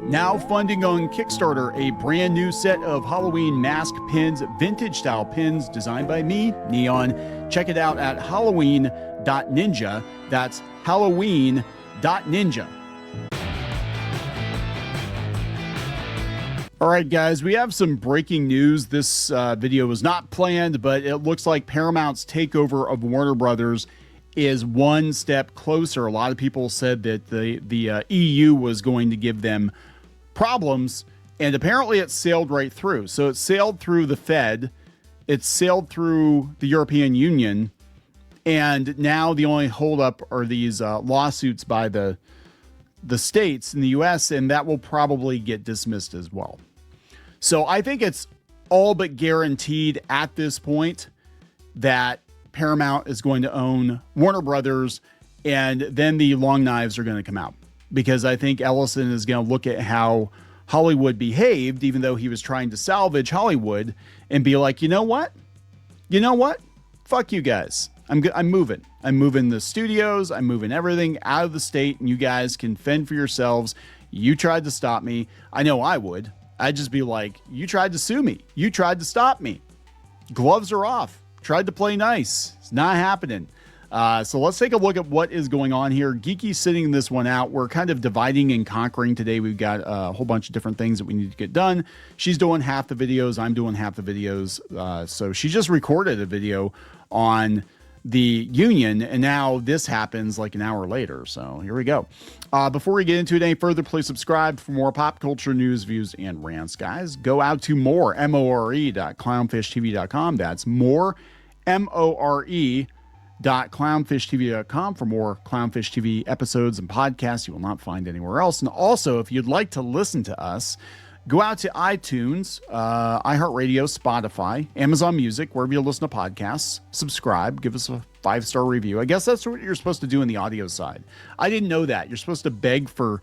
Now funding on Kickstarter a brand new set of Halloween mask pins, vintage style pins designed by me, Kneon. Check it out at halloween.ninja. That's halloween.ninja. All right, guys, we have some breaking news. This video was not planned, but it looks like Paramount's takeover of Warner Brothers is one step closer. A lot of people said that the EU was going to give them problems, and apparently it sailed right through. So it sailed through the Fed, it sailed through the European Union, and now the only holdup are these lawsuits by the states in the US, and that will probably get dismissed as well. So I think it's all but guaranteed at this point that Paramount is going to own Warner Brothers, and then the long knives are going to come out, because I think Ellison is going to look at how Hollywood behaved, even though he was trying to salvage Hollywood, and be like, you know what? Fuck you guys. I'm moving. I'm moving the studios. I'm moving everything out of the state, and you guys can fend for yourselves. You tried to stop me. I know I would. I'd just be like, you tried to sue me. You tried to stop me. Gloves are off. Tried to play nice. It's not happening. So let's take a look at what is going on here. Geeky's sitting this one out. We're kind of dividing and conquering today. We've got a whole bunch of different things that we need to get done. She's doing half the videos. I'm doing half the videos. So she just recorded a video on the union, and now this happens like an hour later. So here we go. Before we get into it any further, please subscribe for more pop culture news, views, and rants, guys. Go out to more.clownfishtv.com. That's more.clownfishtv.com for more Clownfish TV episodes and podcasts you will not find anywhere else. And also, if you'd like to listen to us, go out to iTunes, iHeartRadio, Spotify, Amazon Music, wherever you listen to podcasts. Subscribe, give us a 5-star review. I guess that's what you're supposed to do on the audio side. I didn't know that. You're supposed to beg for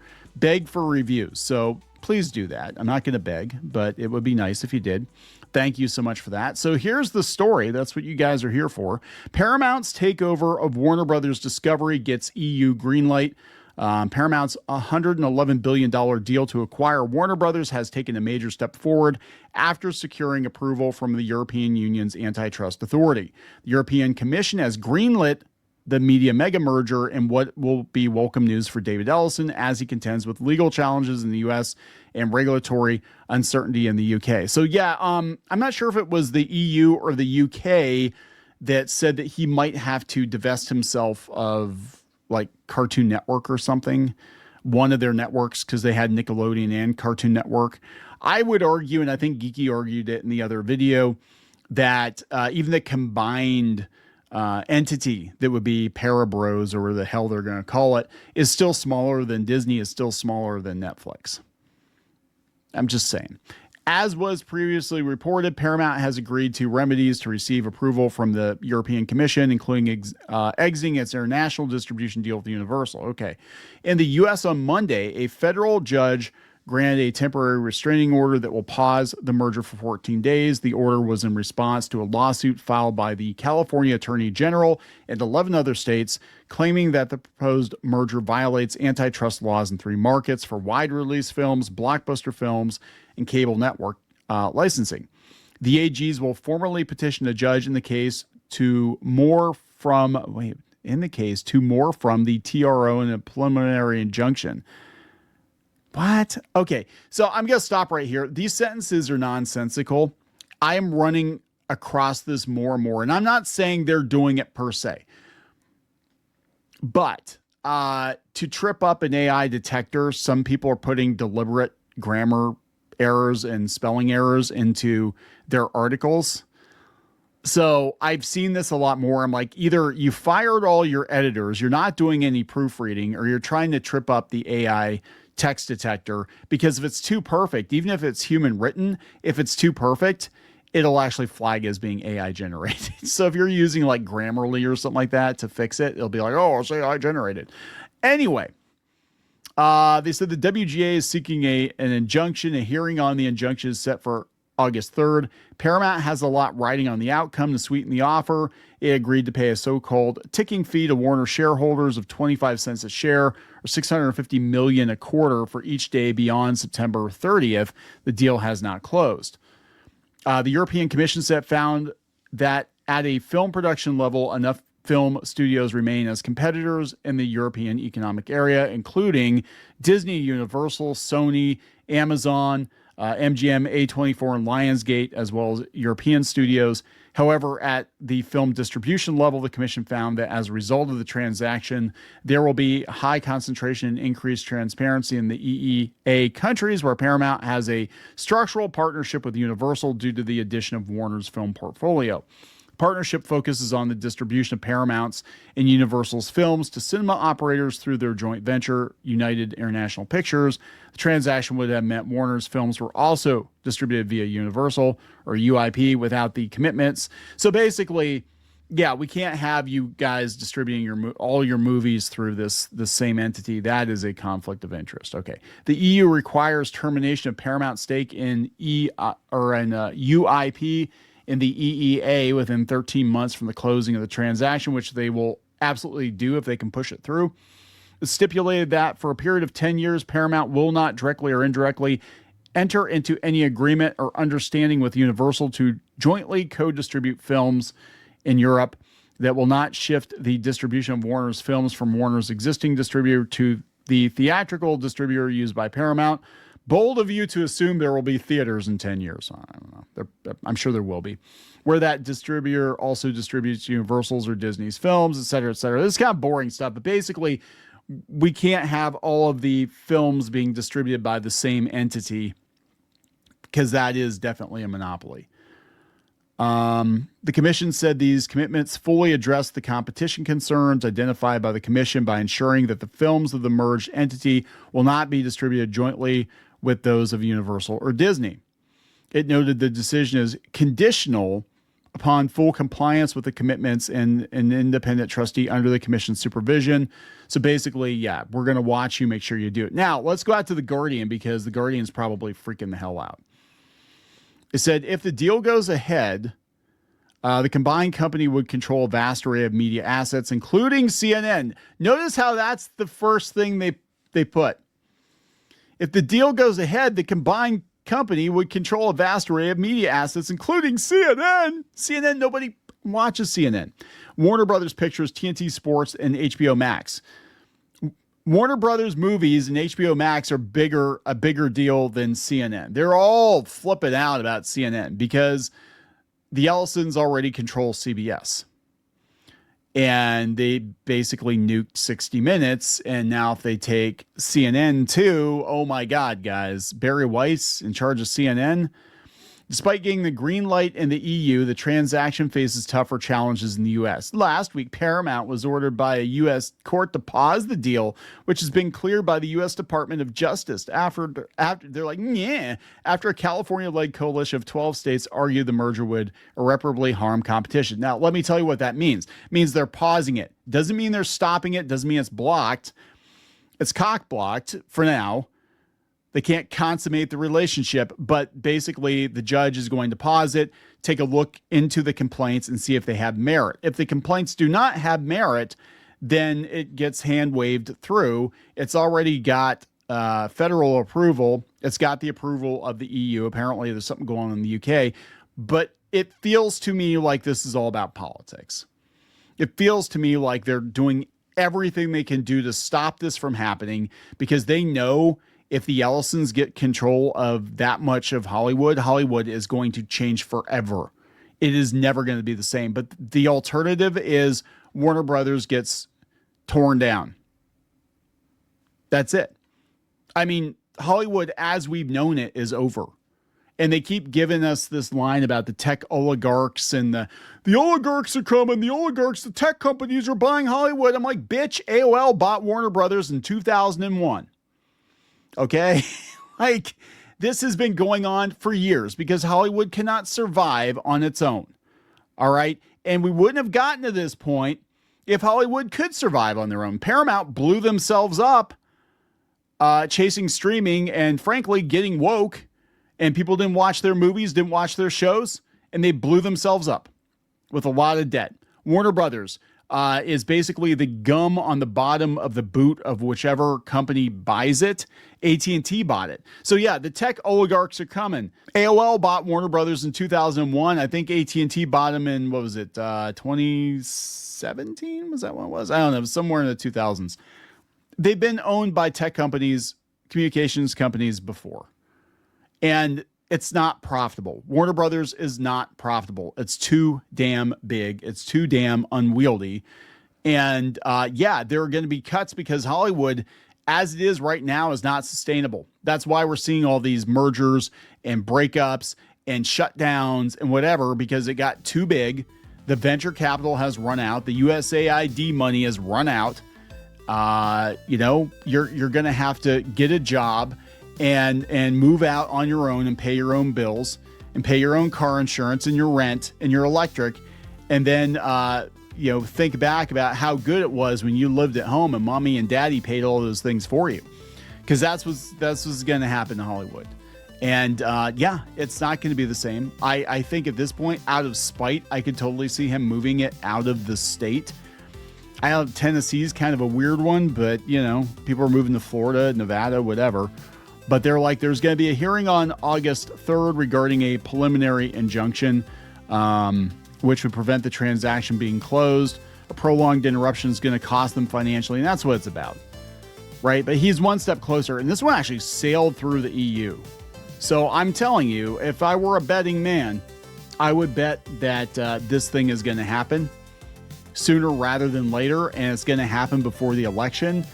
reviews. So please do that. I'm not going to beg, but it would be nice if you did. Thank you so much for that. So here's the story. That's what you guys are here for. Paramount's takeover of Warner Brothers Discovery gets EU greenlight. Paramount's $111 billion deal to acquire Warner Brothers has taken a major step forward after securing approval from the European Union's antitrust authority. The European Commission has greenlit the media mega merger in what will be welcome news for David Ellison as he contends with legal challenges in the U.S. and regulatory uncertainty in the U.K. So yeah, I'm not sure if it was the EU or the U.K. that said that he might have to divest himself of like Cartoon Network or something, one of their networks, because they had Nickelodeon and Cartoon Network. I would argue, and I think Geeky argued it in the other video, that even the combined entity that would be Parabros, or whatever the hell they're going to call it, is still smaller than Disney, is still smaller than Netflix. I'm just saying. As was previously reported, Paramount has agreed to remedies to receive approval from the European Commission, including exiting its international distribution deal with Universal. Okay. In the U.S. on Monday, a federal judge granted a temporary restraining order that will pause the merger for 14 days. The order was in response to a lawsuit filed by the California Attorney General and 11 other states, claiming that the proposed merger violates antitrust laws in 3 markets for wide release films, blockbuster films, and cable network licensing. The AGs will formally petition a judge in the case to more from the TRO and a preliminary injunction. What? Okay, so I'm going to stop right here. These sentences are nonsensical. I am running across this more and more, and I'm not saying they're doing it per se. But to trip up an AI detector, some people are putting deliberate grammar errors and spelling errors into their articles. So I've seen this a lot more. I'm like, either you fired all your editors, you're not doing any proofreading, or you're trying to trip up the AI text detector, because if it's too perfect, even if it's human written, if it's too perfect, it'll actually flag as being AI generated. So if you're using like Grammarly or something like that to fix it, it'll be like, oh, it's AI generated. Anyway, they said the WGA is seeking an injunction. A hearing on the injunction is set for August 3rd. Paramount has a lot riding on the outcome to sweeten the offer. it agreed to pay a so-called ticking fee to Warner shareholders of 25 cents a share, or $650 million a quarter for each day beyond September 30th. The deal has not closed. The European Commission found that at a film production level, enough film studios remain as competitors in the European Economic Area, including Disney, Universal, Sony, Amazon, MGM, A24, and Lionsgate, as well as European studios. However, at the film distribution level, the Commission found that as a result of the transaction, there will be high concentration and increased transparency in the EEA countries, where Paramount has a structural partnership with Universal due to the addition of Warner's film portfolio. Partnership focuses on the distribution of Paramount's and Universal's films to cinema operators through their joint venture, United International Pictures. The transaction would have meant Warner's films were also distributed via Universal or UIP without the commitments. So basically, yeah, we can't have you guys distributing all your movies through this same entity. That is a conflict of interest. Okay. The EU requires termination of Paramount's stake in UIP in the EEA within 13 months from the closing of the transaction, which they will absolutely do if they can push it through. It stipulated that for a period of 10 years, Paramount will not directly or indirectly enter into any agreement or understanding with Universal to jointly co-distribute films in Europe, that will not shift the distribution of Warner's films from Warner's existing distributor to the theatrical distributor used by Paramount. Bold of you to assume there will be theaters in 10 years. I don't know. I'm sure there will be. Where that distributor also distributes Universal's or Disney's films, et cetera, et cetera. This is kind of boring stuff, but basically, we can't have all of the films being distributed by the same entity, because that is definitely a monopoly. The Commission said these commitments fully address the competition concerns identified by the Commission by ensuring that the films of the merged entity will not be distributed jointly with those of Universal or Disney. It noted the decision is conditional upon full compliance with the commitments and an independent trustee under the Commission's supervision. So basically, yeah, we're going to watch you, make sure you do it. Now, let's go out to The Guardian, because The Guardian's probably freaking the hell out. It said, if the deal goes ahead, the combined company would control a vast array of media assets, including CNN. Notice how that's the first thing they put. If the deal goes ahead, the combined company would control a vast array of media assets, including CNN. CNN, nobody watches CNN. Warner Brothers Pictures, TNT Sports, and HBO Max. Warner Brothers movies and HBO Max are a bigger deal than CNN. They're all flipping out about CNN because the Ellisons already control CBS. And they basically nuked 60 Minutes. And now if they take CNN too, oh my God, guys, Barry Weiss in charge of CNN. Despite getting the green light in the EU, the transaction faces tougher challenges in the U.S. Last week, Paramount was ordered by a U.S. court to pause the deal, which has been cleared by the U.S. Department of Justice after they're like, yeah, after a California-led coalition of 12 states argued the merger would irreparably harm competition. Now, let me tell you what that means. It means they're pausing it. Doesn't mean they're stopping it. Doesn't mean it's blocked. It's cock-blocked for now. They can't consummate the relationship, but basically the judge is going to pause it, take a look into the complaints and see if they have merit. If the complaints do not have merit, then it gets hand-waved through. It's already got federal approval. It's got the approval of the EU. Apparently there's something going on in the UK, but it feels to me like this is all about politics. It feels to me like they're doing everything they can do to stop this from happening, because they know if the Ellisons get control of that much of Hollywood, Hollywood is going to change forever. It is never going to be the same. But the alternative is Warner Brothers gets torn down. That's it. I mean, Hollywood as we've known it is over. And they keep giving us this line about the tech oligarchs and the oligarchs are coming, the tech companies are buying Hollywood. I'm like, bitch, AOL bought Warner Brothers in 2001. Okay, like this has been going on for years because Hollywood cannot survive on its own. All right. And we wouldn't have gotten to this point if Hollywood could survive on their own. Paramount blew themselves up chasing streaming and frankly getting woke, and people didn't watch their movies, didn't watch their shows, and they blew themselves up with a lot of debt. Warner Brothers is basically the gum on the bottom of the boot of whichever company buys it. AT&T bought it. So yeah, the tech oligarchs are coming. AOL bought Warner Brothers in 2001. I think AT&T bought them in, 2017? Was that what it was? I don't know. It was somewhere in the 2000s. They've been owned by tech companies, communications companies before. And it's not profitable. Warner Brothers is not profitable. It's too damn big. It's too damn unwieldy. And yeah, there are going to be cuts because Hollywood, as it is right now, is not sustainable. That's why we're seeing all these mergers and breakups and shutdowns and whatever, because it got too big. The venture capital has run out. The USAID money has run out. You're going to have to get a job and move out on your own and pay your own bills and pay your own car insurance and your rent and your electric. And then, think back about how good it was when you lived at home and mommy and daddy paid all those things for you. Because that's what's going to happen in Hollywood. And it's not going to be the same. I think at this point, out of spite, I could totally see him moving it out of the state. I know Tennessee's kind of a weird one, but, people are moving to Florida, Nevada, whatever. But they're like, there's going to be a hearing on August 3rd regarding a preliminary injunction, which would prevent the transaction being closed. A prolonged interruption is going to cost them financially, and that's what it's about, right? But he's one step closer, and this one actually sailed through the EU. So I'm telling you, if I were a betting man, I would bet that this thing is going to happen sooner rather than later, and it's going to happen before the election,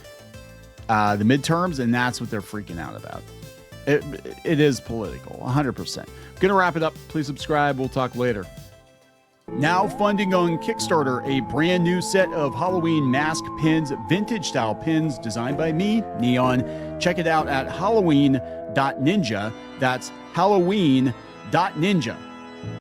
the midterms, and that's what they're freaking out about. It is political, 100%. Going to wrap it up. Please subscribe. We'll talk later. Now funding on Kickstarter, a brand new set of Halloween mask pins, vintage style pins designed by me, Kneon. Check it out at halloween.ninja. That's halloween.ninja.